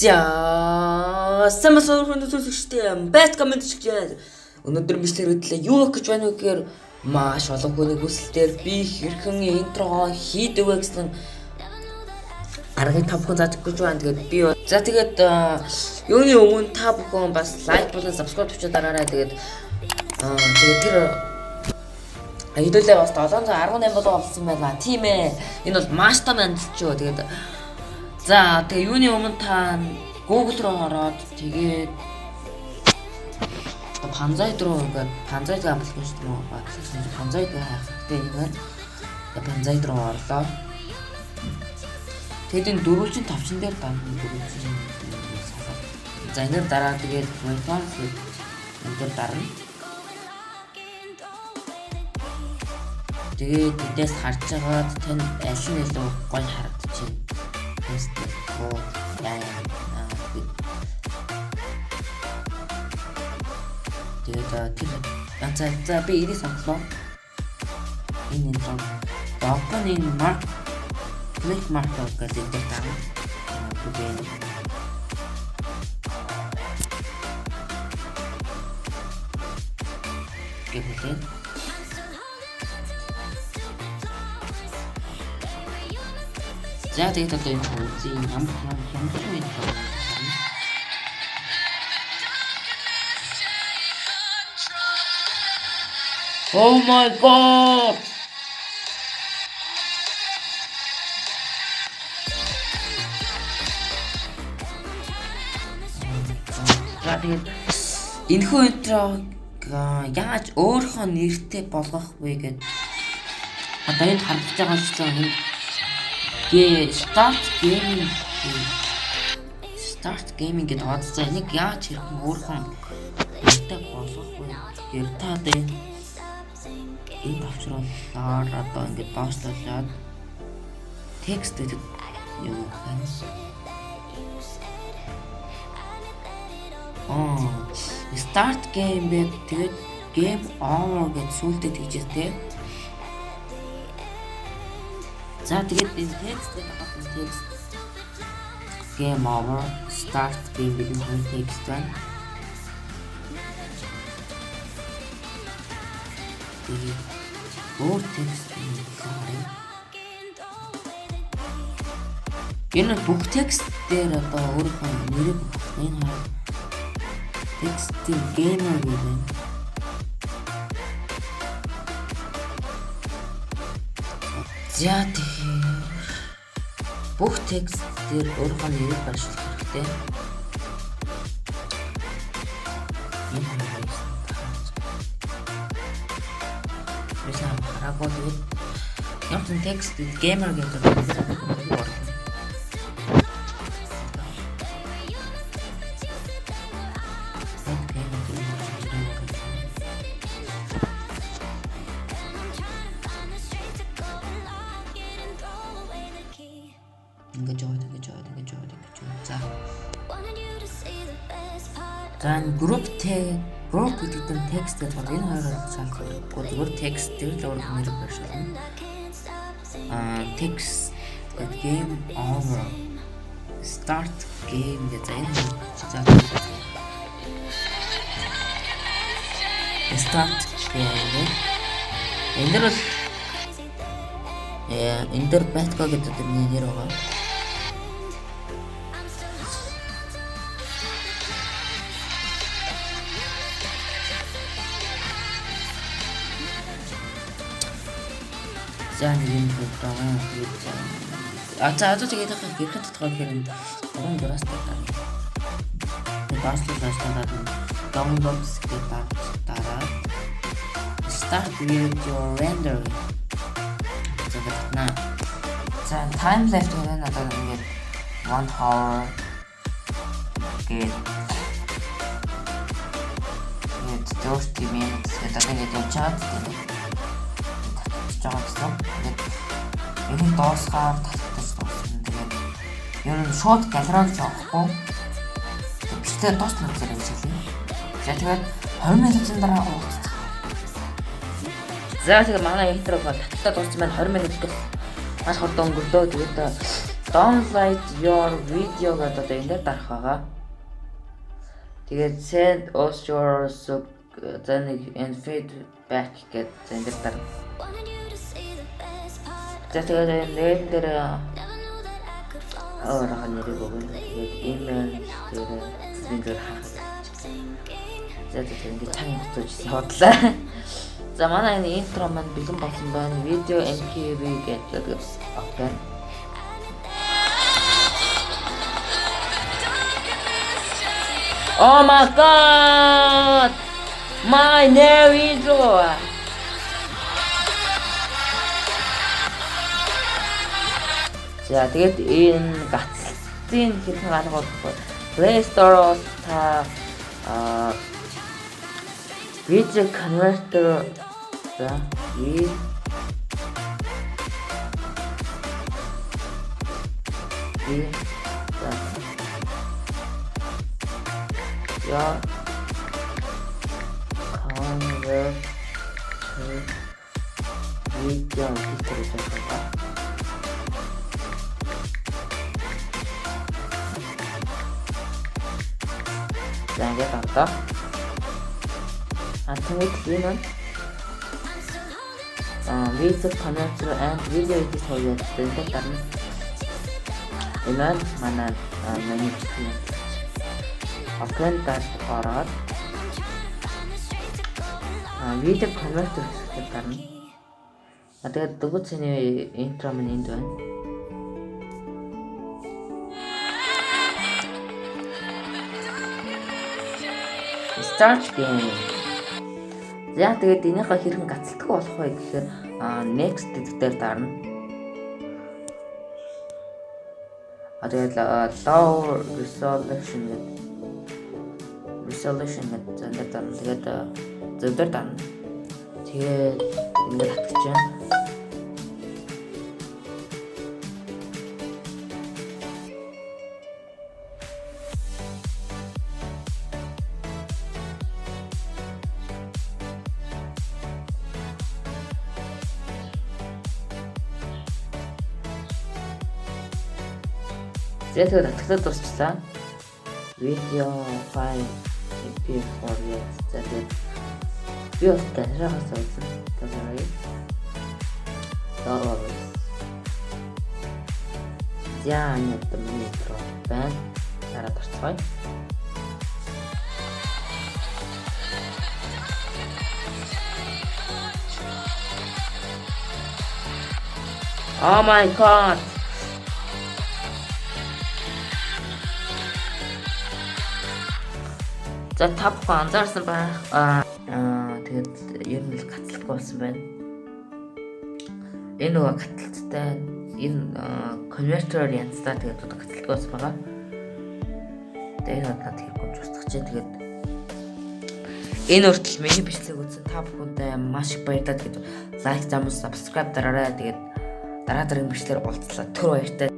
За самсаа хүндэтгэжтэй бат комент хийгээд өнөөдөр бичлэгээ юу гэж байна вэ гэхээр маш олон хүний хүсэлтээр би хэрхэн интрого хийдэг вэ гэсэн аргыг та бүхэн зааж гэж байна. Тэгээд би за тэгээд юуны өмнө та бүхэн бас лайк болон subscribe хийчих дараарай. Тэгээд тэр хэдүүлээ бас 718 болоо болсон байлаа. Тийм ээ. Энэ бол master мандчөө. Тэгээд за тэгээ юуны өмнө та Google руу ороод тэгээд Panzai руу ингээд Panzai аппликейшн руу багсаж Panzai руу хайх хэрэгтэй юм байна. Panzai руу орлоо. Тэгээд энэ дөрвөлжин тавчин дээр дамжин дөрвөлжин салаад. За энээр дараа тэгээд Wi-Fi энэ дээр дарна. Тэгээд эндээс харж байгаад тань аль нь илүү гоё харагдчихэв. Тест оо яа. Тэгээд тэр за би ирээ сонслоо. Энэ юм. Open in mark click marker гэдэг дээр таа. Тэгээд гэвлээ. За тэгээд одоо энэ үзье ямар юм бэ? Oh my god! За тэгээд энэхүү интрог яаж өөрийнхөө нэртэй болгох вэ гэд одоо энд харж байгаа чинь start gaming гэдэг хуудас нэг яаж хэрхэн өөрийнхөө нэртэй болгох вэ гэхээр та энэ авчруулаад одоо ингээд доошлуулад текст гэдэг юу байна. Start game бэ тэгээд game over гэж сүлдээ тэгжтэй. За тэгээд энэ тексттэй хавсан текст game over start game гэдэг нь текст байна. Өөр текст байна. Энэ бүх текст дээр одоо өөрийнхөө нэрийг энэ текстийн геймер гэдэг. За тэгэхээр бүх текст дээр өөрийнхөө нэрийг барьж хэрэгтэй. Работает. Ямар текст геймер гэдэг. За group гэдэг нь текст гэдэг бол энэ хоёроо шалгахгүй зүгээр текст дээр л өөрөөр нэр барьшуулна. Текст гэдэг game over start game гэдэг энэ start game. Энэ дэр бол энэ дэр батка гэдэг нэр байгаа. За нэг юм байгаа. За тэгээд хэрхэн тодорхой гэхээр уран дураас таа. Бааслуулаад download гэдэг дараа start with your render. За time left гэдэг нь одоо ингээд 1 hour гээд 30 minutes гэдэг ингээд яваад байгаа. Энэ доосгаар татчих тоосон. Тэгээд ер нь шууд галерейд авахгүй. Бичлээ дуусна зэрэг гэж хэлээ. За тэгээд 20 минутын дараа уулзах. За тэгээд манай интро бол таттай дууссан байна. 20 минут гэл маш хурдан өнгөрлөө. Тэгээд download your video гэдэг одоо энэ дээр дарах байгаа. Тэгээд send us your and feedback гэдэг энэ дээр дарах. Тэгээд энэ дээр орох нэрийг өгнө. Тэгээд email дээр зингээр хаах. Тэгээд ингэ тань буцаж бодлаа. За манай энэ интро маань бэлэн болсон байна. Видео MKV гэдэг окей. Oh my god! My new intro! За тэгээд энэ гацлын хэрхэн арга болох Play Store-оос та video converter за я convert video editor за ингээд авлаа. Тэгээд энэ video converter and video editor гэдэг дарна. Энэ манай management аккаунтаар ороод video converter гэдэг дарна. Тэгээд дөнгөж цэний intro маань энд байна. Start game. За тэгээд энийхээ хэрхэн гацалдаг болох вэ гэхээр next гэдэг дээр дарна. Тэгээд low resolution гэдэг зэнээр дарна. Тэгээд зөвдөр дарна. Тэгээд ингээд татчих юм. Тэгээд татгахад дуусчихсан. Видео файл MP4 яг тэгээд би бас камерагаас үзсэн. Тэгээд за нэг метро байна. Дараа тарцгаая. Oh my god. За та бүхэн анзаарсан байх. Тэгээд ер нь л гацлахгүй болсон байна. Энэ нөгөө гацалцтай энэ конвертер янзтай тэгээд гацлахгүй болсон байгаа. Тэгээд надад хэрэггүй устгах чинь тэгээд энэ хүртэл миний бичлэг үзсэн та бүхэндээ маш их баярлалаа. Тэгээд лайк, замс, subscribe дараарай. Тэгээд дараа дараагийн бичлэгээр уулзлаа. Түр баяртай.